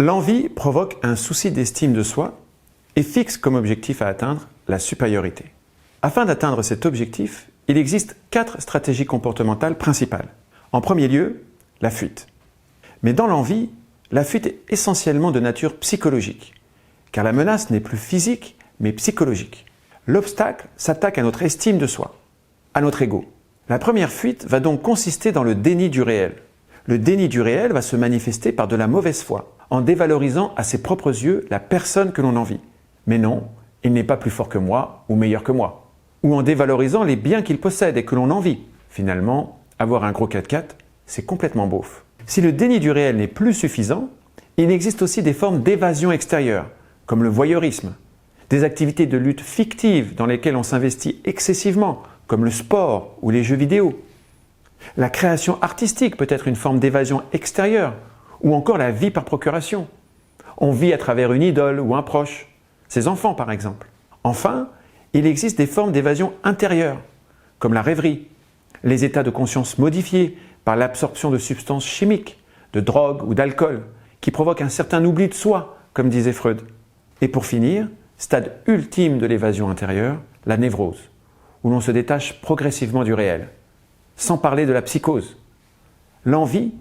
L'envie provoque un souci d'estime de soi et fixe comme objectif à atteindre la supériorité. Afin d'atteindre cet objectif, il existe 4 stratégies comportementales principales. En premier lieu, la fuite. Mais dans l'envie, la fuite est essentiellement de nature psychologique, car la menace n'est plus physique, mais psychologique. L'obstacle s'attaque à notre estime de soi, à notre ego. La première fuite va donc consister dans le déni du réel. Le déni du réel va se manifester par de la mauvaise foi, en dévalorisant à ses propres yeux la personne que l'on envie. Mais non, il n'est pas plus fort que moi ou meilleur que moi. Ou en dévalorisant les biens qu'il possède et que l'on envie. Finalement, avoir un gros 4x4, c'est complètement beauf. Si le déni du réel n'est plus suffisant, il existe aussi des formes d'évasion extérieure, comme le voyeurisme, des activités de lutte fictives dans lesquelles on s'investit excessivement, comme le sport ou les jeux vidéo. La création artistique peut être une forme d'évasion extérieure, ou encore la vie par procuration. On vit à travers une idole ou un proche, ses enfants par exemple. Enfin, il existe des formes d'évasion intérieure, comme la rêverie, les états de conscience modifiés par l'absorption de substances chimiques, de drogue ou d'alcool, qui provoquent un certain oubli de soi, comme disait Freud. Et pour finir, stade ultime de l'évasion intérieure, la névrose, où l'on se détache progressivement du réel, sans parler de la psychose. L'envie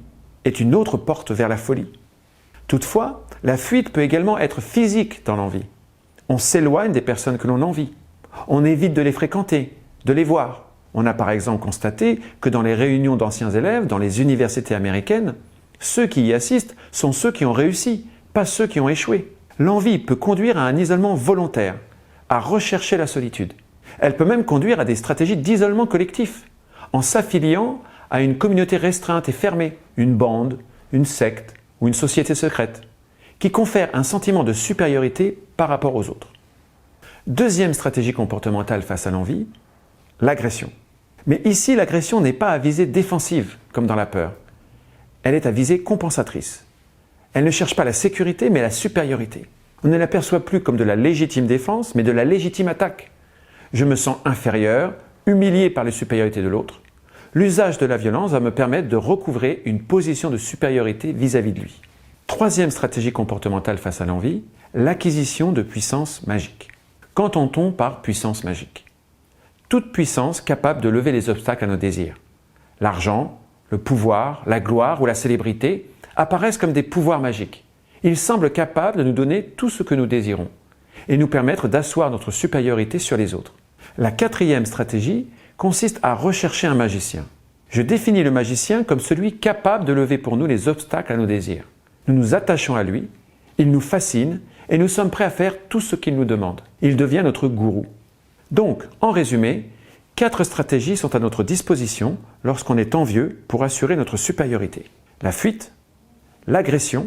est une autre porte vers la folie. Toutefois, la fuite peut également être physique dans l'envie. On s'éloigne des personnes que l'on envie. On évite de les fréquenter, de les voir. On a par exemple constaté que dans les réunions d'anciens élèves, dans les universités américaines, ceux qui y assistent sont ceux qui ont réussi, pas ceux qui ont échoué. L'envie peut conduire à un isolement volontaire, à rechercher la solitude. Elle peut même conduire à des stratégies d'isolement collectif, en s'affiliant à une communauté restreinte et fermée, une bande, une secte ou une société secrète, qui confère un sentiment de supériorité par rapport aux autres. Deuxième stratégie comportementale face à l'envie, l'agression. Mais ici, l'agression n'est pas à visée défensive, comme dans la peur. Elle est à visée compensatrice. Elle ne cherche pas la sécurité, mais la supériorité. On ne l'aperçoit plus comme de la légitime défense, mais de la légitime attaque. Je me sens inférieur, humilié par les supériorités de l'autre. L'usage de la violence va me permettre de recouvrer une position de supériorité vis-à-vis de lui. Troisième stratégie comportementale face à l'envie, l'acquisition de puissance magique. Qu'entend-on par puissance magique? Toute puissance capable de lever les obstacles à nos désirs. L'argent, le pouvoir, la gloire ou la célébrité apparaissent comme des pouvoirs magiques. Ils semblent capables de nous donner tout ce que nous désirons et nous permettre d'asseoir notre supériorité sur les autres. La quatrième stratégie consiste à rechercher un magicien. Je définis le magicien comme celui capable de lever pour nous les obstacles à nos désirs. Nous nous attachons à lui, il nous fascine et nous sommes prêts à faire tout ce qu'il nous demande. Il devient notre gourou. Donc, en résumé, 4 stratégies sont à notre disposition lorsqu'on est envieux pour assurer notre supériorité. La fuite, l'agression,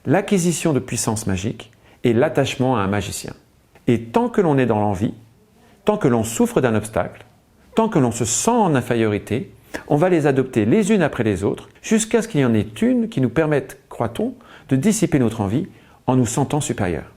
l'acquisition de puissance magique et l'attachement à un magicien. Et tant que l'on est dans l'envie, tant que l'on souffre d'un obstacle, tant que l'on se sent en infériorité, on va les adopter les unes après les autres jusqu'à ce qu'il y en ait une qui nous permette, croit-on, de dissiper notre envie en nous sentant supérieurs.